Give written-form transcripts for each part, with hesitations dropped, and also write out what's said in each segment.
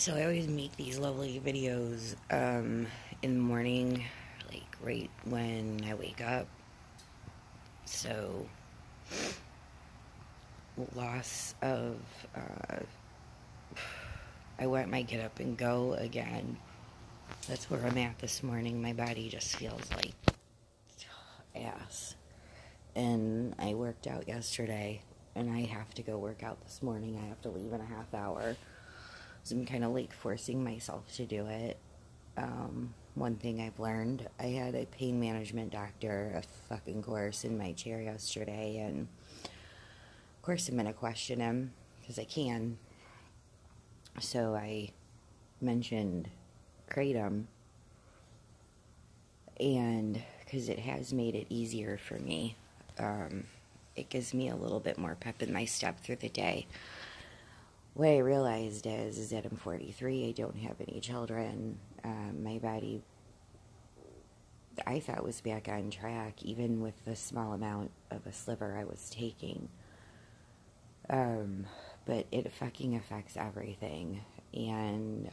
So I always make these lovely videos in the morning, like right when I wake up. So, loss of, I want my get up and go again. That's where I'm at this morning. My body just feels like ass. And I worked out yesterday, and I have to go work out this morning. I have to leave in a half hour. So I'm kind of like forcing myself to do it. One thing I've learned, I had a pain management doctor, a fucking course in my chair yesterday, and of course I'm going to question him, because I can. So I mentioned kratom, and because it has made it easier for me, it gives me a little bit more pep in my step through the day. What I realized is that I'm 43, I don't have any children, my body, I thought, was back on track, even with the small amount of a sliver I was taking, but it fucking affects everything, and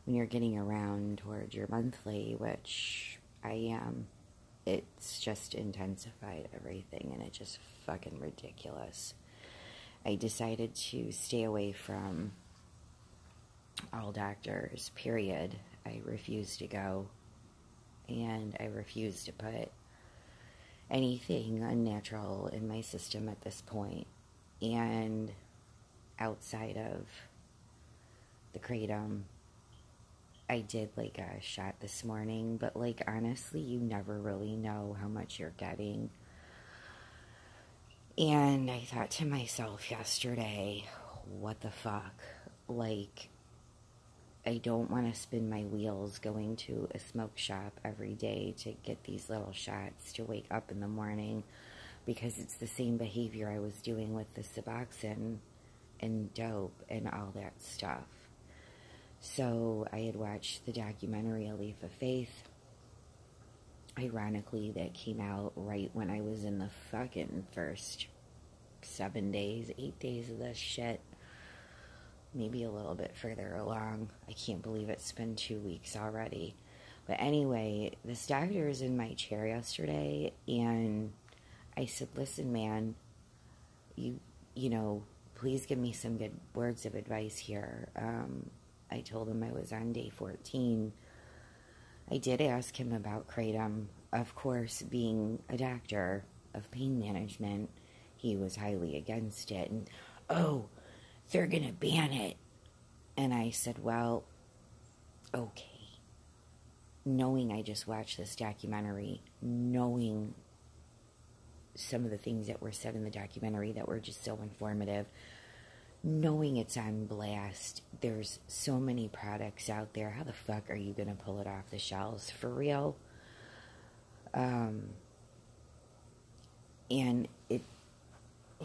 when you're getting around towards your monthly, which I am, it's just intensified everything, and it's just fucking ridiculous. I decided to stay away from all doctors, period. I refuse to go, and I refuse to put anything unnatural in my system at this point. And outside of the kratom, I did like a shot this morning, but like honestly, you never really know how much you're getting. And I thought to myself yesterday, what the fuck? Like, I don't want to spin my wheels going to a smoke shop every day to get these little shots to wake up in the morning, because it's the same behavior I was doing with the suboxene and dope and all that stuff. So I had watched the documentary A Leap of Faith. Ironically, that came out right when I was in the fucking first 7 days, 8 days of this shit. Maybe a little bit further along. I can't believe it's been 2 weeks already. But anyway, this doctor was in my chair yesterday, and I said, listen, man, you know, please give me some good words of advice here. I told him I was on day 14. I did ask him about kratom. Of course, being a doctor of pain management, he was highly against it. And, oh, they're going to ban it. And I said, well, okay. Knowing I just watched this documentary, knowing some of the things that were said in the documentary that were just so informative, knowing it's on blast, there's so many products out there. How the fuck are you going to pull it off the shelves? For real? And it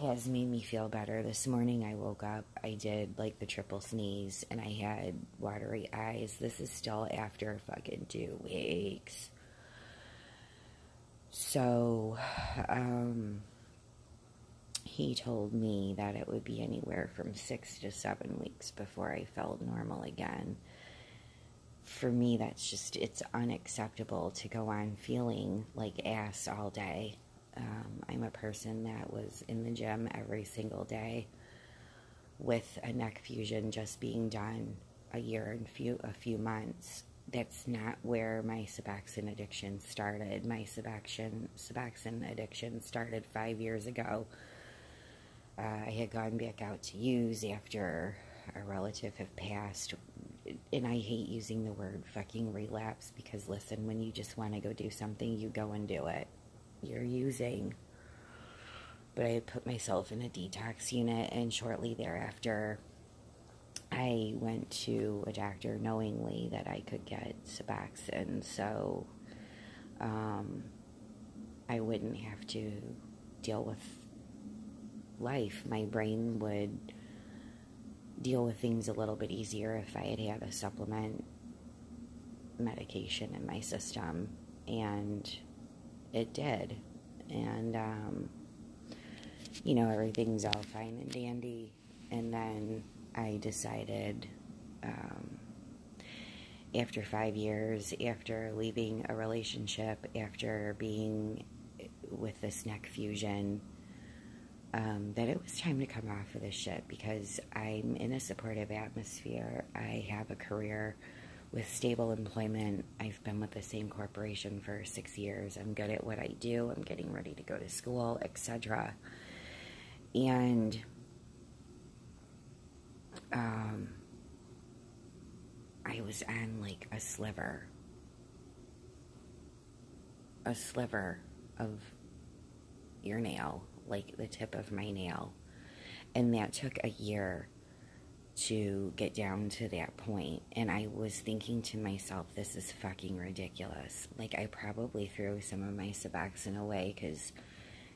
has made me feel better. This morning I woke up, I did like the triple sneeze, and I had watery eyes. This is still after fucking 2 weeks. So, he told me that it would be anywhere from 6 to 7 weeks before I felt normal again. For me, that's just, it's unacceptable to go on feeling like ass all day. I'm a person that was in the gym every single day with a neck fusion just being done a year and a few months. That's not where my suboxene addiction started. My suboxene addiction started 5 years ago. I had gone back out to use after a relative had passed, and I hate using the word fucking relapse, because listen, when you just want to go do something, you go and do it. You're using. But I had put myself in a detox unit, and shortly thereafter, I went to a doctor knowingly that I could get suboxene, so I wouldn't have to deal with life. My brain would deal with things a little bit easier if I had had a supplement medication in my system, and it did. And you know, everything's all fine and dandy, and then I decided, after 5 years, after leaving a relationship, after being with this neck fusion, that it was time to come off of this shit, because I'm in a supportive atmosphere. I have a career with stable employment. I've been with the same corporation for 6 years. I'm good at what I do. I'm getting ready to go to school, etc. And I was on like a sliver of your nail, like the tip of my nail. And that took a year to get down to that point. And I was thinking to myself, this is fucking ridiculous. Like, I probably threw some of my suboxene away, because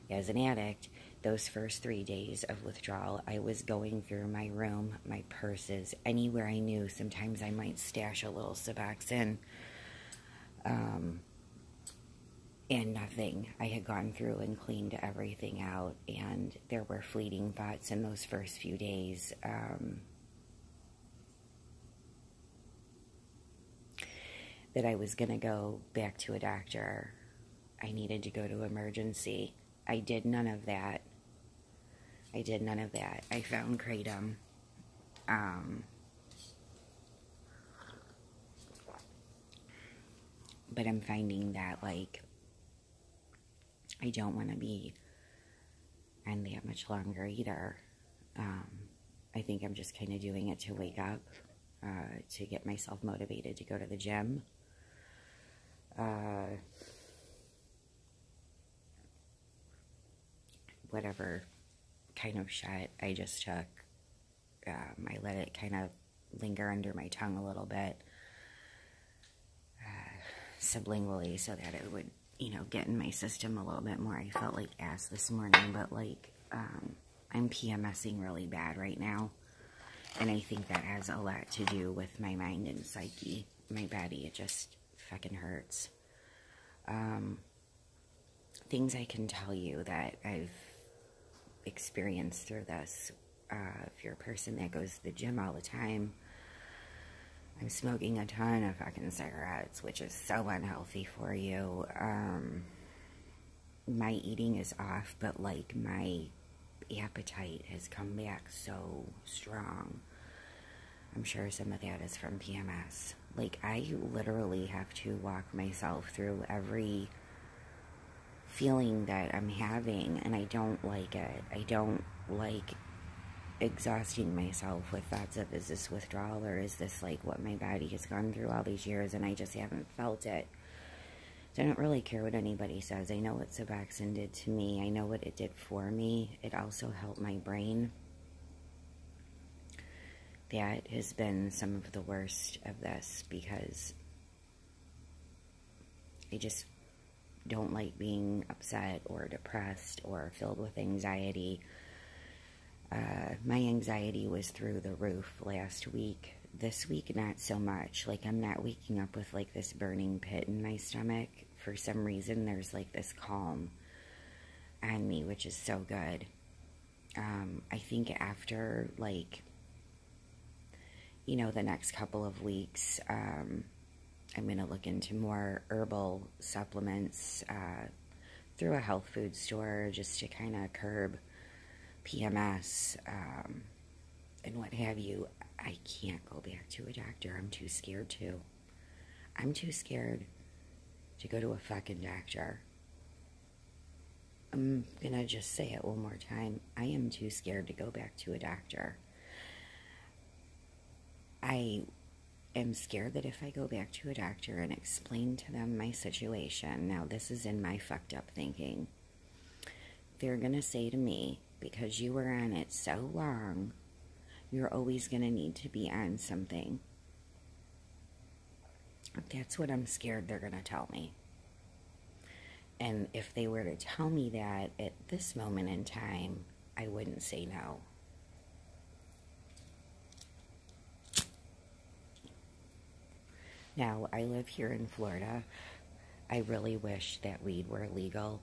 as an addict, those first 3 days of withdrawal, I was going through my room, my purses, anywhere I knew. Sometimes I might stash a little suboxene, and nothing. I had gone through and cleaned everything out, and there were fleeting thoughts in those first few days. That I was going to go back to a doctor. I needed to go to emergency. I did none of that. I found kratom. But I'm finding that, like, I don't want to be on that much longer either. I think I'm just kind of doing it to wake up, to get myself motivated to go to the gym. Whatever kind of shot I just took, I let it kind of linger under my tongue a little bit, sublingually, so that it would, get in my system a little bit more. I felt like ass this morning, but like, I'm PMSing really bad right now, and I think that has a lot to do with my mind and psyche. My body, it just fucking hurts. Things I can tell you that I've experienced through this. If you're a person that goes to the gym all the time, I'm smoking a ton of fucking cigarettes, which is so unhealthy for you. My eating is off, but like my appetite has come back so strong. I'm sure some of that is from PMS. Like, I literally have to walk myself through every feeling that I'm having, and I don't like it. I don't like exhausting myself with thoughts of, is this withdrawal, or is this like what my body has gone through all these years and I just haven't felt it? So I don't really care what anybody says. I know what suboxene did to me. I know what it did for me. It also helped my brain. That has been some of the worst of this, because I just don't like being upset or depressed or filled with anxiety. My anxiety was through the roof last week. This week, not so much. Like, I'm not waking up with like this burning pit in my stomach. For some reason, there's like this calm on me, which is so good. I think after, like, the next couple of weeks, I'm going to look into more herbal supplements through a health food store, just to kind of curb PMS and what have you. I can't go back to a doctor. I'm too scared to. I'm too scared to go to a fucking doctor. I'm going to just say it one more time. I am too scared to go back to a doctor. I am scared that if I go back to a doctor and explain to them my situation, now this is in my fucked up thinking, they're going to say to me, because you were on it so long, you're always going to need to be on something. That's what I'm scared they're going to tell me. And if they were to tell me that at this moment in time, I wouldn't say no. Now, I live here in Florida. I really wish that weed were legal.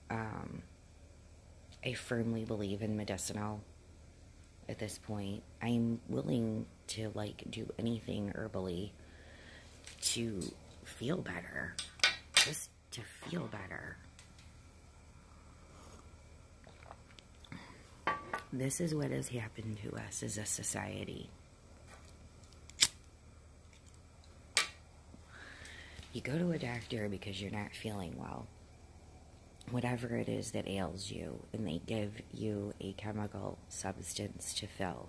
I firmly believe in medicinal. at this point. I'm willing to, like, do anything herbally to feel better. Just to feel better. This is what has happened to us as a society. You go to a doctor because you're not feeling well. Whatever it is that ails you, and they give you a chemical substance to fill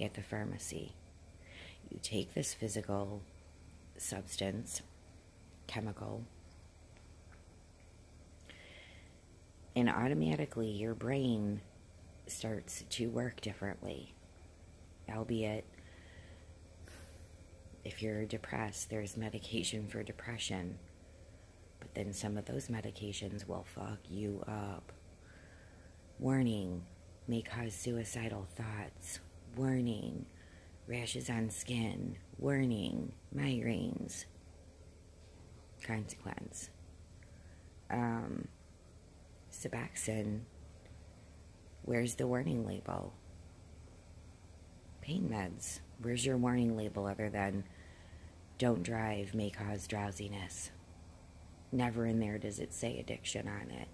at the pharmacy. You take this physical substance, chemical, and automatically your brain starts to work differently. Albeit, if you're depressed, there's medication for depression. But then some of those medications will fuck you up. Warning, may cause suicidal thoughts. Warning, rashes on skin. Warning, migraines. Consequence. Suboxene. Where's the warning label? Pain meds. Where's your warning label other than don't drive, may cause drowsiness? Never in there does it say addiction on it.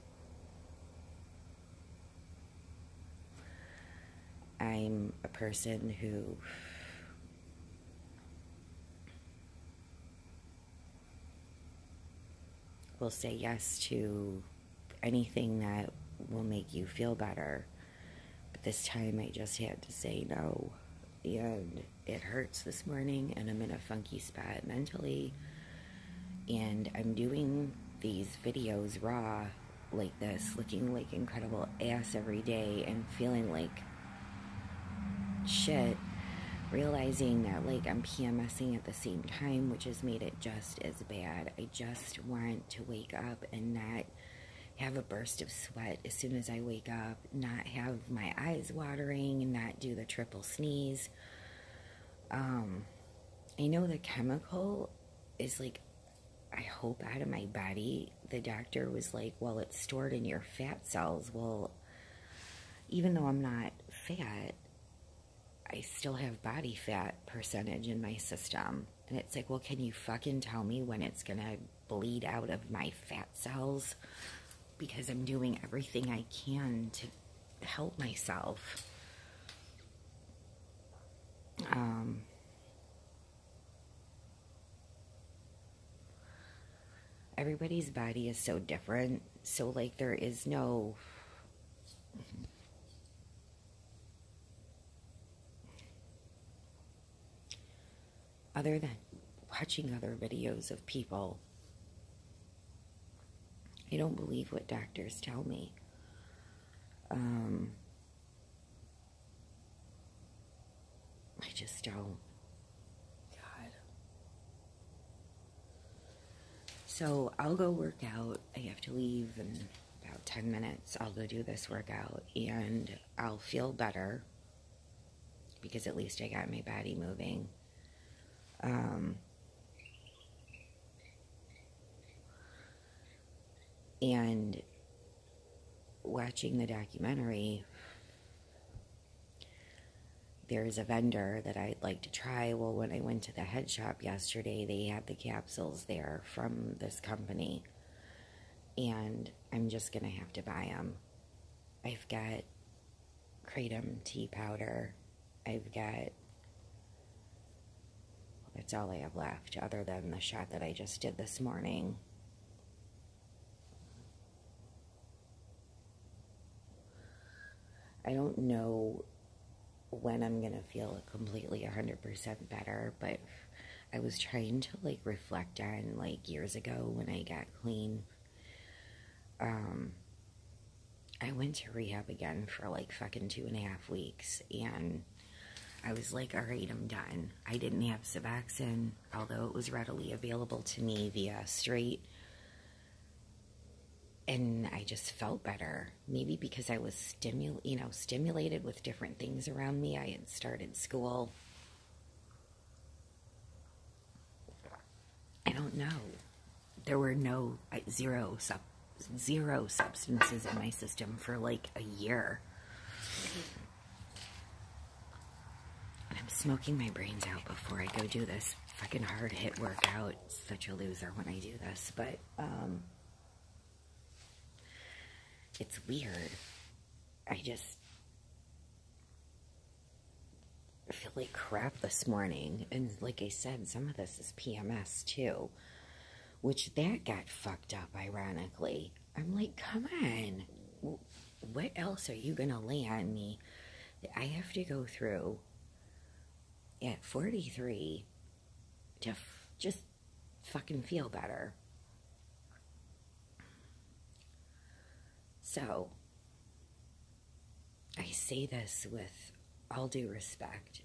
I'm a person who will say yes to anything that will make you feel better. But this time I just had to say no. And it hurts this morning, and I'm in a funky spot mentally. And I'm doing these videos raw like this, looking like incredible ass every day and feeling like shit, realizing that like I'm PMSing at the same time, which has made it just as bad. I just want to wake up and not have a burst of sweat as soon as I wake up, not have my eyes watering, and not do the triple sneeze. I know the chemical is like, I hope out of my body. The doctor was like, well, it's stored in your fat cells. Well, even though I'm not fat, I still have body fat percentage in my system. And it's like, well, can you fucking tell me when it's gonna bleed out of my fat cells? Because I'm doing everything I can to help myself. Everybody's body is so different. So, like, there is no... other than watching other videos of people, I don't believe what doctors tell me. I just don't. God. So I'll go work out. I have to leave in about 10 minutes. I'll go do this workout and I'll feel better because at least I got my body moving. And watching the documentary, there's a vendor that I'd like to try. Well, when I went to the head shop yesterday, they had the capsules there from this company. And I'm just going to have to buy them. I've got kratom tea powder. I've got... that's all I have left, other than the shot that I just did this morning. I don't know when I'm going to feel completely 100% better, but I was trying to, like, reflect on, like, years ago when I got clean. I went to rehab again for, like, fucking 2.5 weeks, and I was like, all right, I'm done. I didn't have suboxene, although it was readily available to me via straight. And I just felt better. Maybe because I was stimulated with different things around me. I had started school. I don't know. There were zero substances in my system for like a year. I'm smoking my brains out before I go do this fucking hard hit workout. Such a loser when I do this, but it's weird. I just feel like crap this morning, and like I said, some of this is PMS too, which that got fucked up ironically. I'm like, come on, what else are you gonna lay on me that I have to go through at 43 to just fucking feel better? So I say this with all due respect.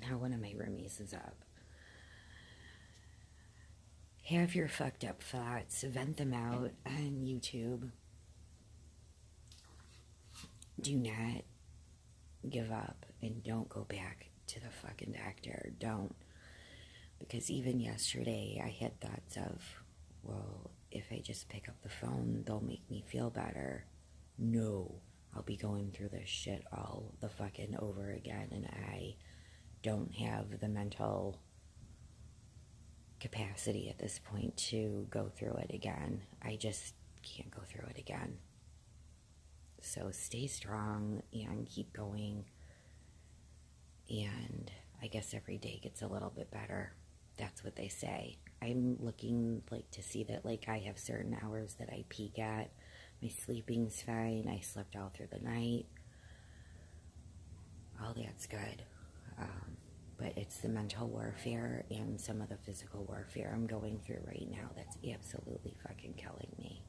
Now one of my roomies is up. Have your fucked up thoughts, vent them out on YouTube. Do not give up and don't go back to the fucking doctor. Don't. Because even yesterday I had thoughts of, well, if I just pick up the phone, they'll make me feel better. No, I'll be going through this shit all the fucking over again, and I don't have the mental capacity at this point to go through it again. I just can't go through it again. So stay strong and keep going, and I guess every day gets a little bit better. That's what they say. I'm looking like to see that like I have certain hours that I peak at. My sleeping's fine. I slept all through the night. All that's good. But it's the mental warfare and some of the physical warfare I'm going through right now that's absolutely fucking killing me.